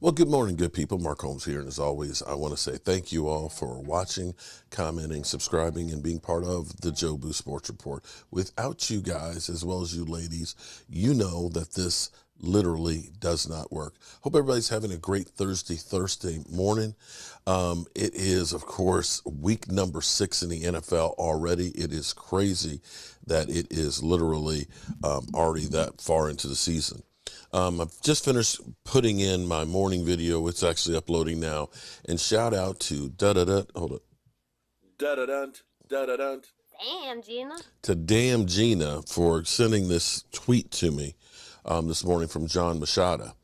Well, good morning, good people. Mark Holmes here. And as always, I want to say thank you all for watching, commenting, subscribing, and being part of the Joe Boo Sports Report. Without you guys, as well as you ladies, you know that this literally does not work. Hope everybody's having a great Thursday morning. It is, of course, week number 6 in the NFL already. It is crazy that it is literally already that far into the season. I've just finished putting in my morning video. It's actually uploading now. And shout out to hold up. Damn, Gina. To Damn Gina for sending this tweet to me this morning from John Machada.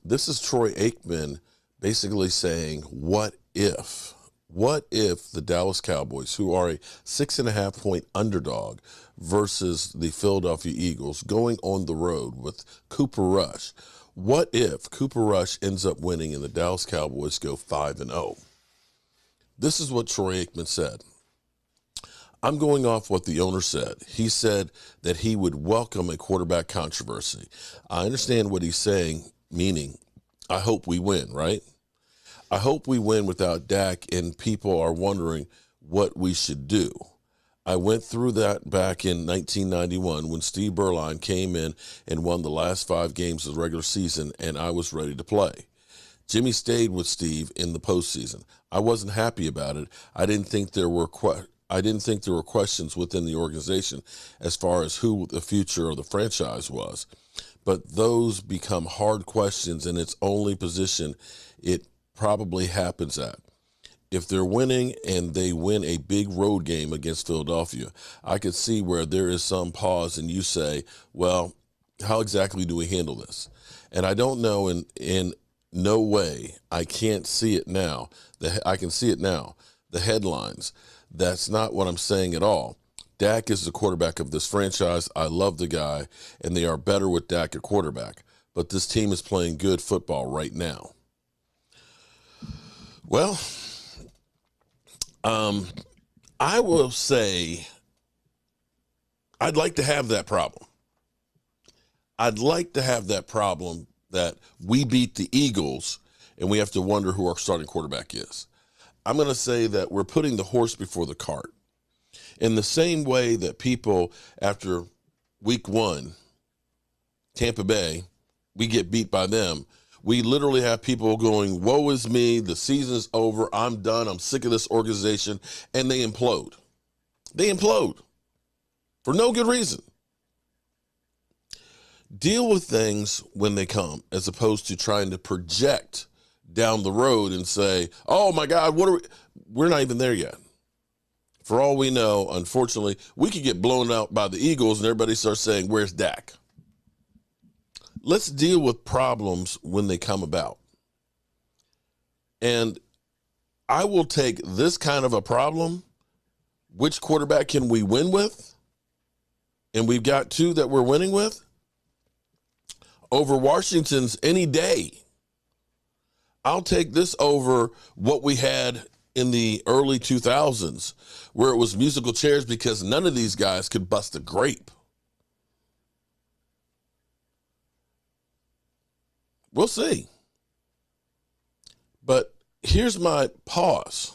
This is Troy Aikman basically saying, what if? What if the Dallas Cowboys, who are a 6.5-point underdog versus the Philadelphia Eagles, going on the road with Cooper Rush, what if Cooper Rush ends up winning and the Dallas Cowboys go 5-0? This is what Troy Aikman said. I'm going off what the owner said. He said that he would welcome a quarterback controversy. I understand what he's saying, meaning I hope we win, right? I hope we win without Dak, and people are wondering what we should do. I went through that back in 1991 when Steve Berline came in and won the last 5 games of the regular season, and I was ready to play. Jimmy stayed with Steve in the postseason. I wasn't happy about it. I didn't think there were questions within the organization as far as who the future of the franchise was. But those become hard questions, and it's only position it probably happens at. If they're winning and they win a big road game against Philadelphia, I could see where there is some pause and you say, well, how exactly do we handle this? And I don't know, in no way, I can't see it now. I can see it now. The headlines. That's not what I'm saying at all. Dak is the quarterback of this franchise. I love the guy, and they are better with Dak at quarterback. But this team is playing good football right now. Well, I will say I'd like to have that problem. I'd like to have that problem that we beat the Eagles and we have to wonder who our starting quarterback is. I'm going to say that we're putting the horse before the cart. In the same way that people, after week 1, Tampa Bay, we get beat by them. We literally have people going, woe is me, the season's over, I'm done, I'm sick of this organization, and they implode. They implode for no good reason. Deal with things when they come, as opposed to trying to project down the road and say, oh my God, we're not even there yet. For all we know, unfortunately, we could get blown out by the Eagles and everybody starts saying, where's Dak? Let's deal with problems when they come about. And I will take this kind of a problem. Which quarterback can we win with? And we've got 2 that we're winning with. Over Washington's any day. I'll take this over what we had in the early 2000s, where it was musical chairs because none of these guys could bust a grape. We'll see. But here's my pause.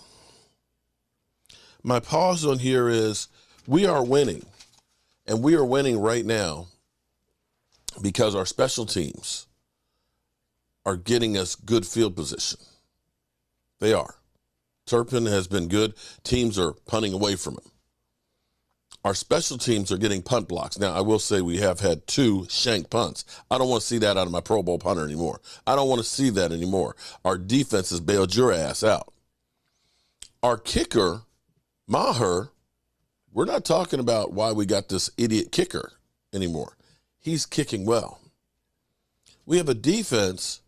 My pause on here is we are winning, and we are winning right now because our special teams are getting us good field position. They are. Turpin has been good. Teams are punting away from him. Our special teams are getting punt blocks. Now, I will say we have had 2 shank punts. I don't want to see that out of my Pro Bowl punter anymore. I don't want to see that anymore. Our defense has bailed your ass out. Our kicker, Maher, we're not talking about why we got this idiot kicker anymore. He's kicking well. We have a defense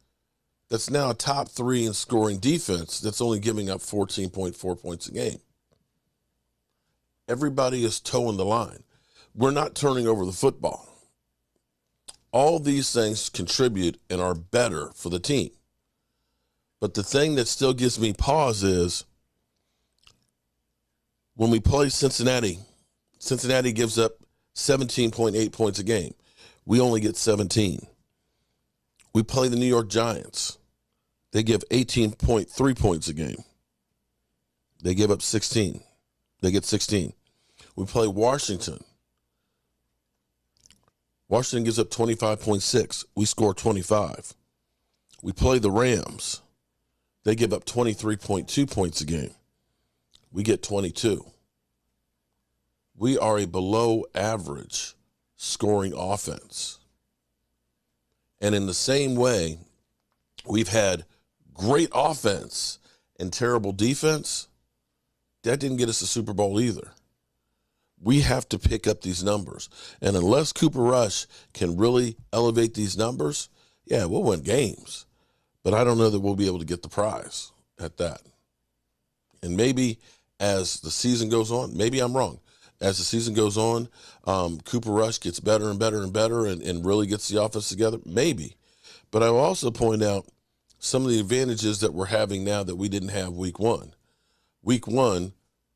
that's now a top 3 in scoring defense that's only giving up 14.4 points a game. Everybody is toeing the line. We're not turning over the football. All these things contribute and are better for the team. But the thing that still gives me pause is when we play Cincinnati, Cincinnati gives up 17.8 points a game. We only get 17. We play the New York Giants. They give 18.3 points a game. They give up 16. They get 16. We play Washington. Washington gives up 25.6. We score 25. We play the Rams. They give up 23.2 points a game. We get 22. We are a below average scoring offense. And in the same way, we've had great offense and terrible defense. That didn't get us a Super Bowl either. We have to pick up these numbers. And unless Cooper Rush can really elevate these numbers, yeah, we'll win games. But I don't know that we'll be able to get the prize at that. And maybe as the season goes on, maybe I'm wrong. As the season goes on, Cooper Rush gets better and better and better and really gets the offense together. Maybe. But I will also point out some of the advantages that we're having now that we didn't have week one. Week one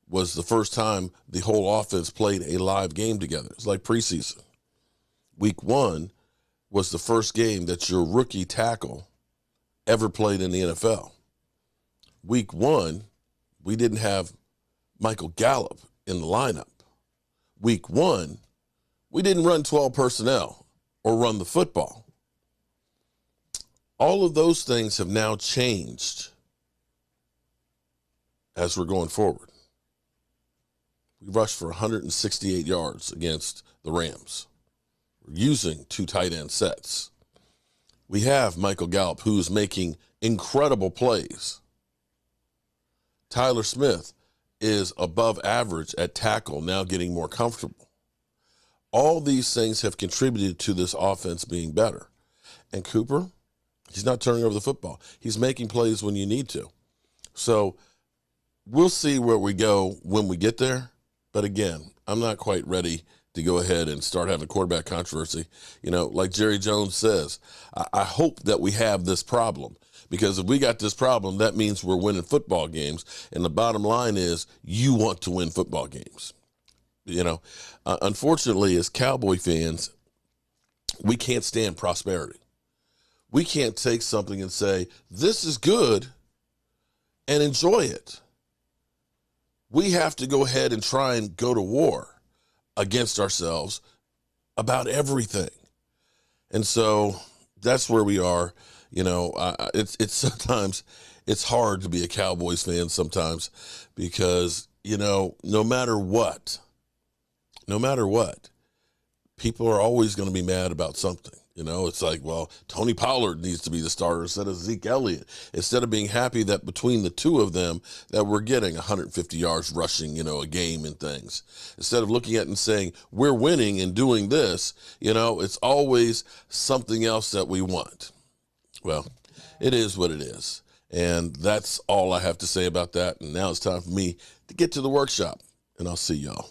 was the first time the whole offense played a live game together. It's like preseason. Week one was the first game that your rookie tackle ever played in the NFL. Week one, we didn't have Michael Gallup in the lineup. Week one, we didn't run 12 personnel or run the football. All of those things have now changed as we're going forward. We rushed for 168 yards against the Rams. We're using 2 tight end sets. We have Michael Gallup, who's making incredible plays. Tyler Smith is above average at tackle, now getting more comfortable. All these things have contributed to this offense being better. And Cooper, he's not turning over the football. He's making plays when you need to. So we'll see where we go when we get there. But again, I'm not quite ready to go ahead and start having a quarterback controversy. You know, like Jerry Jones says, I hope that we have this problem, because if we got this problem, that means we're winning football games. And the bottom line is you want to win football games. You know, unfortunately, as Cowboy fans, we can't stand prosperity. We can't take something and say, this is good, and enjoy it. We have to go ahead and try and go to war against ourselves about everything. And so that's where we are. You know, it's sometimes it's hard to be a Cowboys fan sometimes, because, you know, no matter what, people are always going to be mad about something. You know, it's like, well, Tony Pollard needs to be the starter instead of Zeke Elliott, instead of being happy that between the two of them that we're getting 150 yards rushing, you know, a game and things. Instead of looking at it and saying, we're winning and doing this, you know, it's always something else that we want. Well, it is what it is. And that's all I have to say about that. And now it's time for me to get to the workshop, and I'll see y'all.